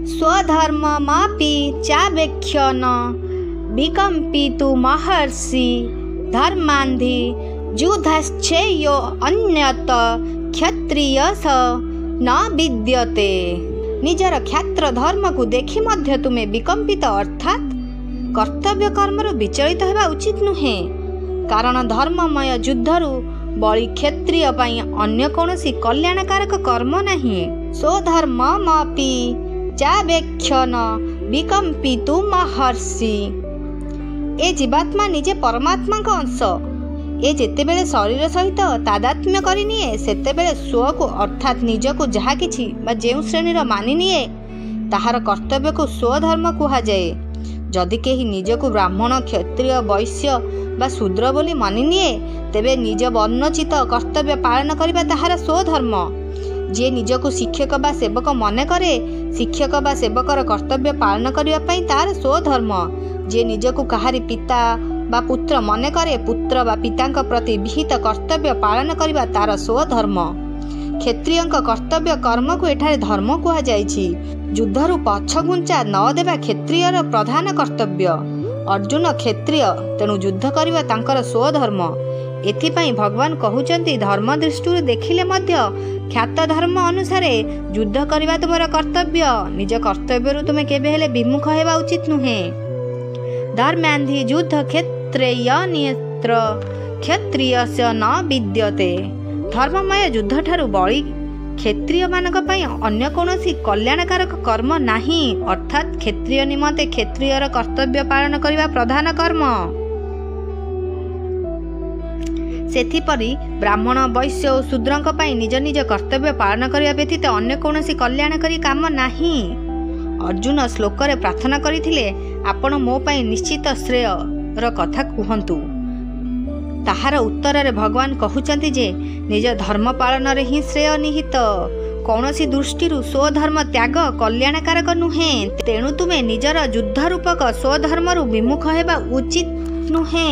स्वधर्ममापि चावेक्ष्य न विकम्पितु महर्षि धर्मान्धि युधश्चेयो अन्यत क्षत्रियस न विद्यते। निजर क्षात्र धर्म को देखि मध्य तुमे विकम्पित अर्थात कर्तव्य कर्मर विचलित होगा उचित नुहे। कारण धर्ममय युद्धरु बळी क्षत्रिय पई अन्य कोनोसी कल्याणकारक कर्म नहीं। स्वधर्ममपि चावेक्ष्य न विकम्पितु महर्षि। ए जीवात्मा निजे परमात्मा का अंश। ए जेतेबेले शरीर सहित तादात्म्य करिनिए सेतेबेले स्व को अर्थात निज को जहा किछि बा जेउ श्रेणीर मानिनिए ताहार कर्तव्य को स्वधर्म कुहा जाए। जदि केही निज को ब्राह्मण क्षत्रिय वैश्य बा शूद्र बोली मानिनिए तेबे निज वर्णचित कर्तव्य पालन करिबा ताहार स्वधर्म। जे निज को शिक्षक बा सेवक मने करे शिक्षक बा सेवकर कर्तव्य पालन करिबा पई तार स्वधर्म। जे निज को कहारी पिता बा पुत्र मने करे पुत्र बा पितांक प्रति विहित कर्तव्य पालन करिबा तार स्वधर्म। क्षत्रियंक कर्तव्य कर्म को एठारे धर्म कुहा जाइछि। युद्धरु पछगुंचा न देबा क्षत्रियर प्रधान कर्तव्य। अर्जुन क्षत्रिय तेणु युद्ध करिबा तांकर स्वधर्म। एथिपाई भगवान कहउचंती धर्म दृष्टि देखिले मध्य ख्यात धर्म अनुसारे युद्ध करिबा तुमर कर्तव्य। निज कर्तव्यरु तुमे केबे हेले विमुख हेबा उचित नुहे। धर्मान्धि युद्ध क्षेत्रेय नेत्र क्षत्रियस्य न विद्यते। धर्ममय युद्ध ठारू बळी क्षत्रिय मानक पई अन्य कोनोसी कल्याणकारक कर्म नाही। अर्थात क्षत्रिय निमंते क्षत्रियर कर्तव्य पालन करिबा प्रधान कर्म। सेथिपरि ब्राह्मण वैश्य और शूद्रंक पई निज निज कर्तव्य पालन करिबा व्यतीत अन्य कोनोसी कल्याणकारी काम नाही। अर्जुन श्लोक रे प्रार्थना करिथिले आपण मो पई निश्चित श्रेय र कथा कुहंतु। ताहार उत्तर रे भगवान कहउचंती जे निज धर्म पालन रे ही श्रेय निहित। कौनसी दृष्टि स्वधर्म त्याग कल्याणकारक नुहे। तेणु तुमे निजर युद्ध रूपक स्वधर्म विमुख हेबा उचित नुहे।